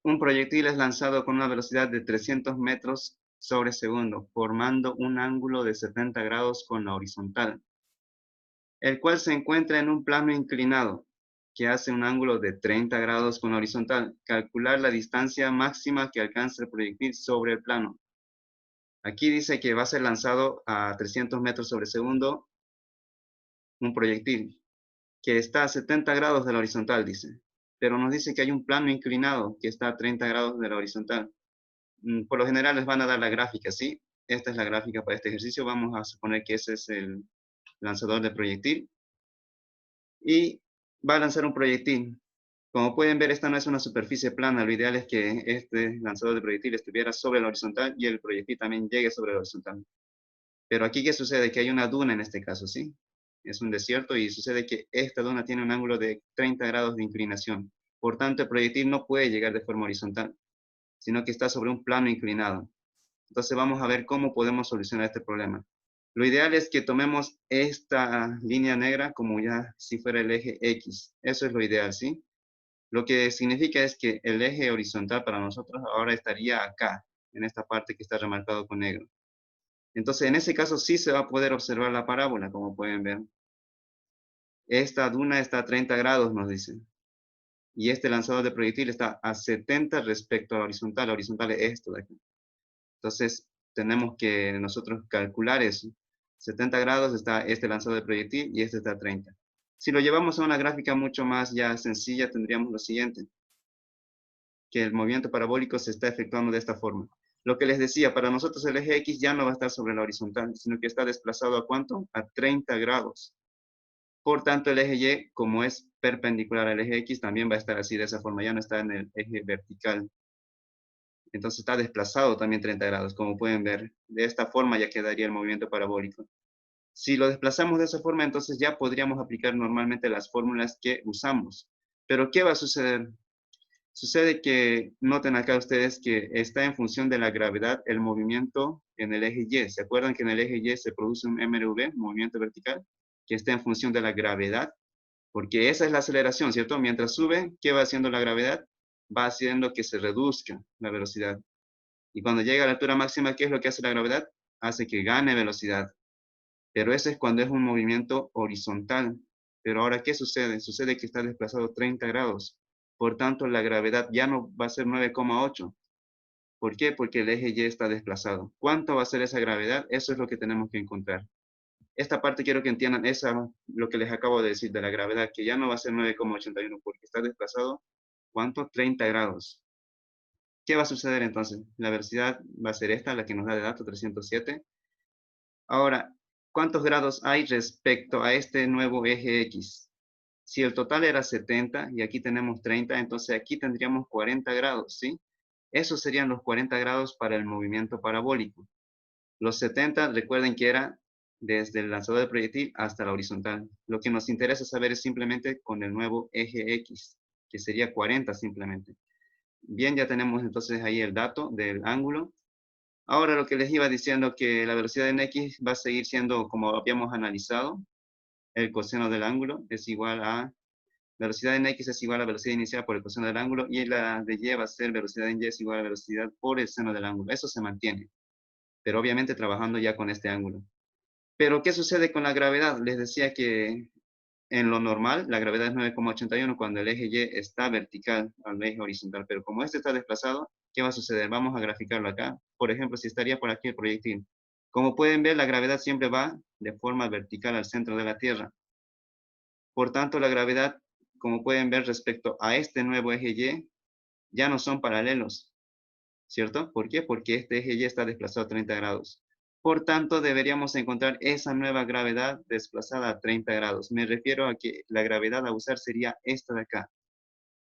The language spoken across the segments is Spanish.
Un proyectil es lanzado con una velocidad de 300 metros sobre segundo, formando un ángulo de 70 grados con la horizontal, el cual se encuentra en un plano inclinado, que hace un ángulo de 30 grados con la horizontal. Calcular la distancia máxima que alcanza el proyectil sobre el plano. Aquí dice que va a ser lanzado a 300 metros sobre segundo un proyectil, que está a 70 grados de la horizontal, dice. Pero nos dice que hay un plano inclinado que está a 30 grados de la horizontal. Por lo general les van a dar la gráfica, ¿sí? Esta es la gráfica para este ejercicio. Vamos a suponer que ese es el lanzador de proyectil. Y va a lanzar un proyectil. Como pueden ver, esta no es una superficie plana. Lo ideal es que este lanzador de proyectil estuviera sobre la horizontal y el proyectil también llegue sobre la horizontal. Pero aquí, ¿qué sucede? Que hay una duna en este caso, ¿sí? Es un desierto y sucede que esta duna tiene un ángulo de 30 grados de inclinación. Por tanto, el proyectil no puede llegar de forma horizontal, sino que está sobre un plano inclinado. Entonces vamos a ver cómo podemos solucionar este problema. Lo ideal es que tomemos esta línea negra como ya si fuera el eje X. Eso es lo ideal, ¿sí? Lo que significa es que el eje horizontal para nosotros ahora estaría acá, en esta parte que está remarcado con negro. Entonces, en ese caso sí se va a poder observar la parábola, como pueden ver. Esta duna está a 30 grados, nos dice. Y este lanzador de proyectil está a 70 respecto a la horizontal. La horizontal es esto de aquí. Entonces, tenemos que nosotros calcular eso. 70 grados está este lanzador de proyectil y este está a 30. Si lo llevamos a una gráfica mucho más ya sencilla, tendríamos lo siguiente, que el movimiento parabólico se está efectuando de esta forma. Lo que les decía, para nosotros el eje X ya no va a estar sobre la horizontal, sino que está desplazado ¿a cuánto? A 30 grados. Por tanto, el eje Y, como es perpendicular al eje X, también va a estar así de esa forma, ya no está en el eje vertical. Entonces está desplazado también 30 grados, como pueden ver. De esta forma ya quedaría el movimiento parabólico. Si lo desplazamos de esa forma, entonces ya podríamos aplicar normalmente las fórmulas que usamos. Pero ¿qué va a suceder? Sucede que, noten acá ustedes que está en función de la gravedad el movimiento en el eje Y. ¿Se acuerdan que en el eje Y se produce un MRV, movimiento vertical, que está en función de la gravedad? Porque esa es la aceleración, ¿cierto? Mientras sube, ¿qué va haciendo la gravedad? Va haciendo que se reduzca la velocidad. Y cuando llega a la altura máxima, ¿qué es lo que hace la gravedad? Hace que gane velocidad. Pero eso es cuando es un movimiento horizontal. Pero ahora, ¿qué sucede? Sucede que está desplazado 30 grados. Por tanto, la gravedad ya no va a ser 9,8. ¿Por qué? Porque el eje Y está desplazado. ¿Cuánto va a ser esa gravedad? Eso es lo que tenemos que encontrar. Esta parte quiero que entiendan lo que les acabo de decir de la gravedad, que ya no va a ser 9,81 porque está desplazado, ¿cuánto? 30 grados. ¿Qué va a suceder entonces? La velocidad va a ser esta, la que nos da de dato, 307. Ahora, ¿cuántos grados hay respecto a este nuevo eje X? Si el total era 70 y aquí tenemos 30, entonces aquí tendríamos 40 grados, ¿sí? Esos serían los 40 grados para el movimiento parabólico. Los 70, recuerden que era desde el lanzador de proyectil hasta la horizontal. Lo que nos interesa saber es simplemente con el nuevo eje X, que sería 40 simplemente. Bien, ya tenemos entonces ahí el dato del ángulo. Ahora lo que les iba diciendo que la velocidad en X va a seguir siendo como habíamos analizado. El coseno del ángulo es igual a, velocidad en X es igual a velocidad inicial por el coseno del ángulo y la de Y va a ser velocidad en Y es igual a velocidad por el seno del ángulo. Eso se mantiene, pero obviamente trabajando ya con este ángulo. Pero ¿qué sucede con la gravedad? Les decía que en lo normal la gravedad es 9,81 cuando el eje Y está vertical al eje horizontal, pero como este está desplazado, ¿qué va a suceder? Vamos a graficarlo acá. Por ejemplo, si estaría por aquí el proyectil. Como pueden ver, la gravedad siempre va de forma vertical al centro de la Tierra. Por tanto, la gravedad, como pueden ver respecto a este nuevo eje Y, ya no son paralelos, ¿cierto? ¿Por qué? Porque este eje Y está desplazado a 30 grados. Por tanto, deberíamos encontrar esa nueva gravedad desplazada a 30 grados. Me refiero a que la gravedad a usar sería esta de acá.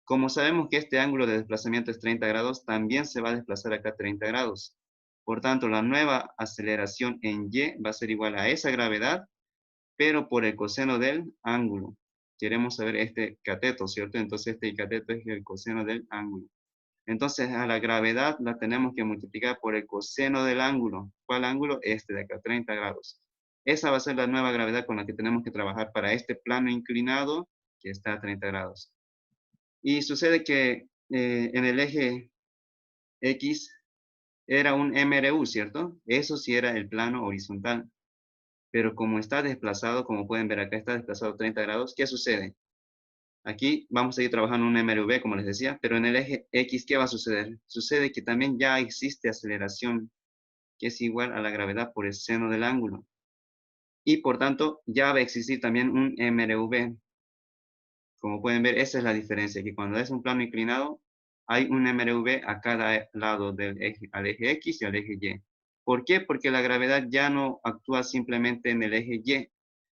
Como sabemos que este ángulo de desplazamiento es 30 grados, también se va a desplazar acá 30 grados. Por tanto, la nueva aceleración en Y va a ser igual a esa gravedad, pero por el coseno del ángulo. Queremos saber este cateto, ¿cierto? Entonces este cateto es el coseno del ángulo. Entonces a la gravedad la tenemos que multiplicar por el coseno del ángulo. ¿Cuál ángulo? Este de acá, 30 grados. Esa va a ser la nueva gravedad con la que tenemos que trabajar para este plano inclinado que está a 30 grados. Y sucede que en el eje X era un MRU, ¿cierto? Eso sí era el plano horizontal. Pero como está desplazado, como pueden ver acá, está desplazado 30 grados, ¿qué sucede? Aquí vamos a seguir trabajando un MRV, como les decía, pero en el eje X, ¿qué va a suceder? Sucede que también ya existe aceleración, que es igual a la gravedad por el seno del ángulo. Y por tanto, ya va a existir también un MRV. Como pueden ver, esa es la diferencia, que cuando es un plano inclinado, hay un MRV a cada lado del eje, al eje X y al eje Y. ¿Por qué? Porque la gravedad ya no actúa simplemente en el eje Y,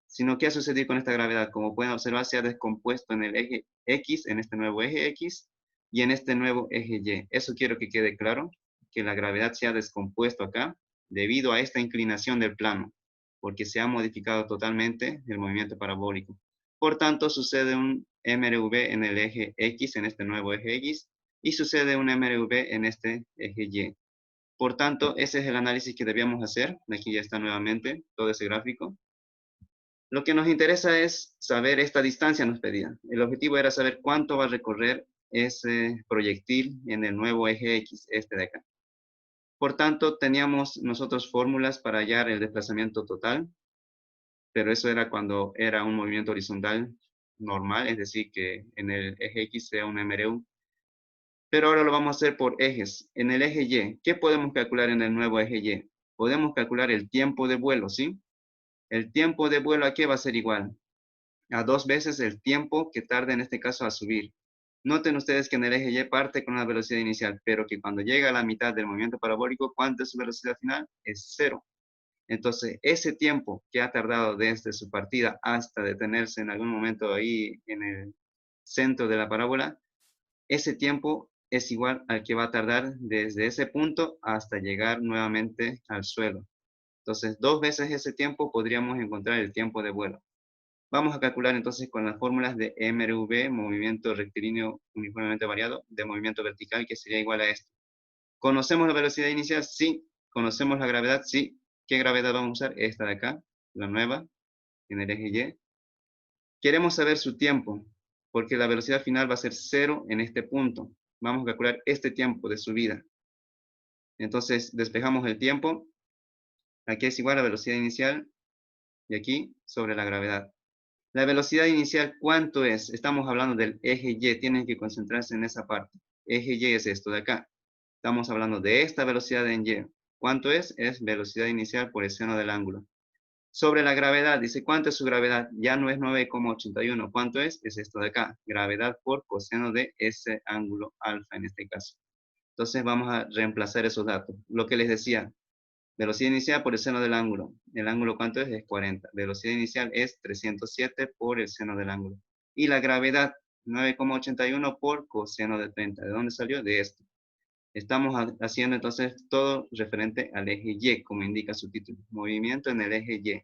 sino que ha sucedido con esta gravedad. Como pueden observar, se ha descompuesto en el eje X, en este nuevo eje X, y en este nuevo eje Y. Eso quiero que quede claro, que la gravedad se ha descompuesto acá debido a esta inclinación del plano, porque se ha modificado totalmente el movimiento parabólico. Por tanto, sucede un MRV en el eje X, en este nuevo eje X, y sucede un MRV en este eje Y. Por tanto, ese es el análisis que debíamos hacer. Aquí ya está nuevamente todo ese gráfico. Lo que nos interesa es saber esta distancia, nos pedían. El objetivo era saber cuánto va a recorrer ese proyectil en el nuevo eje X, este de acá. Por tanto, teníamos nosotros fórmulas para hallar el desplazamiento total, pero eso era cuando era un movimiento horizontal normal, es decir, que en el eje X sea un MRU. Pero ahora lo vamos a hacer por ejes. En el eje Y, ¿qué podemos calcular en el nuevo eje Y? Podemos calcular el tiempo de vuelo, ¿sí? El tiempo de vuelo, ¿a qué va a ser igual? A 2 veces el tiempo que tarda en este caso a subir. Noten ustedes que en el eje Y parte con una velocidad inicial, pero que cuando llega a la mitad del movimiento parabólico, ¿cuánto es su velocidad final? Es 0. Entonces, ese tiempo que ha tardado desde su partida hasta detenerse en algún momento ahí en el centro de la parábola, ese tiempo es igual al que va a tardar desde ese punto hasta llegar nuevamente al suelo. Entonces, 2 veces ese tiempo podríamos encontrar el tiempo de vuelo. Vamos a calcular entonces con las fórmulas de MRV, movimiento rectilíneo uniformemente variado, de movimiento vertical, que sería igual a esto. ¿Conocemos la velocidad inicial? Sí. ¿Conocemos la gravedad? Sí. ¿Qué gravedad vamos a usar? Esta de acá, la nueva, en el eje Y. Queremos saber su tiempo, porque la velocidad final va a ser 0 en este punto. Vamos a calcular este tiempo de subida. Entonces, despejamos el tiempo. Aquí es igual a la velocidad inicial, y aquí sobre la gravedad. La velocidad inicial, ¿cuánto es? Estamos hablando del eje Y, tienen que concentrarse en esa parte. Eje Y es esto de acá. Estamos hablando de esta velocidad en Y. ¿Cuánto es? Es velocidad inicial por el seno del ángulo. Sobre la gravedad, dice, ¿cuánto es su gravedad? Ya no es 9,81. ¿Cuánto es? Es esto de acá. Gravedad por coseno de ese ángulo alfa en este caso. Entonces vamos a reemplazar esos datos. Lo que les decía, velocidad inicial por el seno del ángulo. ¿El ángulo cuánto es? Es 40. Velocidad inicial es 307 por el seno del ángulo. Y la gravedad, 9,81 por coseno de 30. ¿De dónde salió? De esto. Estamos haciendo entonces todo referente al eje Y, como indica su título. Movimiento en el eje Y.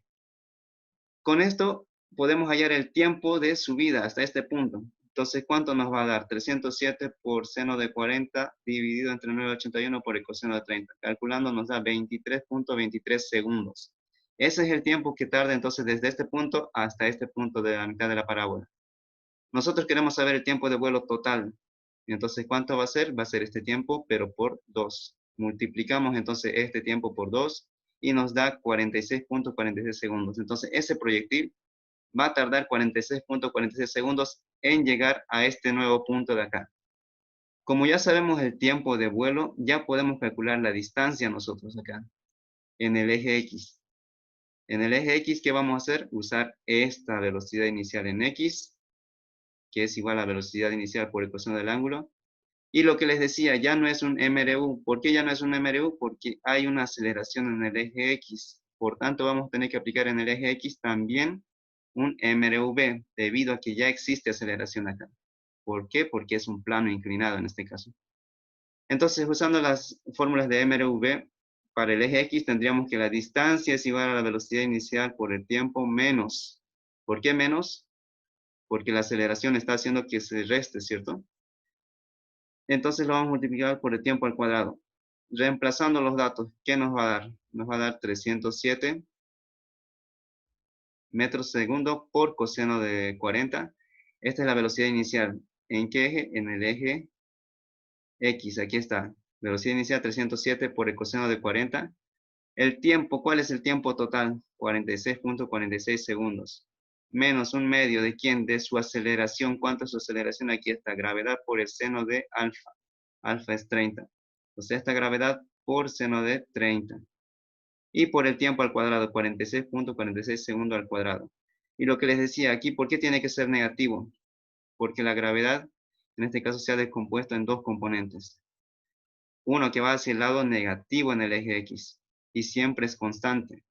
Con esto podemos hallar el tiempo de subida hasta este punto. Entonces, ¿cuánto nos va a dar? 307 por seno de 40 dividido entre 9,81 por el coseno de 30. Calculando nos da 23,23 segundos. Ese es el tiempo que tarda entonces desde este punto hasta este punto de la mitad de la parábola. Nosotros queremos saber el tiempo de vuelo total. Entonces, ¿cuánto va a ser? Va a ser este tiempo, pero por 2. Multiplicamos entonces este tiempo por 2 y nos da 46,46 segundos. Entonces, ese proyectil va a tardar 46,46 segundos en llegar a este nuevo punto de acá. Como ya sabemos el tiempo de vuelo, ya podemos calcular la distancia nosotros acá, en el eje X. En el eje X, ¿qué vamos a hacer? Usar esta velocidad inicial en X, que es igual a velocidad inicial por ecuación del ángulo. Y lo que les decía, ya no es un MRU. ¿Por qué ya no es un MRU? Porque hay una aceleración en el eje X. Por tanto, vamos a tener que aplicar en el eje X también un MRV, debido a que ya existe aceleración acá. ¿Por qué? Porque es un plano inclinado en este caso. Entonces, usando las fórmulas de MRV, para el eje X tendríamos que la distancia es igual a la velocidad inicial por el tiempo menos. ¿Por qué menos? Porque la aceleración está haciendo que se reste, ¿cierto? Entonces lo vamos a multiplicar por el tiempo al cuadrado. Reemplazando los datos, ¿qué nos va a dar? Nos va a dar 307 metros segundo por coseno de 40. Esta es la velocidad inicial. ¿En qué eje? En el eje X, aquí está. Velocidad inicial 307 por el coseno de 40. El tiempo, ¿cuál es el tiempo total? 46.46 segundos. Menos un medio de quién? De su aceleración. ¿Cuánto es su aceleración? Aquí está, gravedad por el seno de alfa. Alfa es 30. O sea, esta gravedad por seno de 30. Y por el tiempo al cuadrado, 46.46 segundos al cuadrado. Y lo que les decía aquí, ¿por qué tiene que ser negativo? Porque la gravedad, en este caso, se ha descompuesto en dos componentes. Uno que va hacia el lado negativo en el eje X y siempre es constante.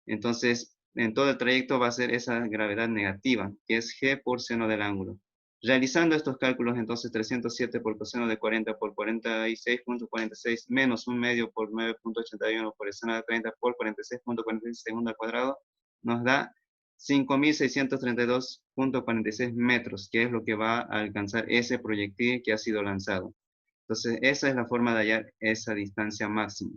Entonces, en todo el trayecto va a ser esa gravedad negativa, que es G por seno del ángulo. Realizando estos cálculos, entonces 307 por coseno de 40 por 46.46 menos un medio por 9.81 por el seno de 30 por 46.46 segundo al cuadrado, nos da 5.632.46 metros, que es lo que va a alcanzar ese proyectil que ha sido lanzado. Entonces, esa es la forma de hallar esa distancia máxima.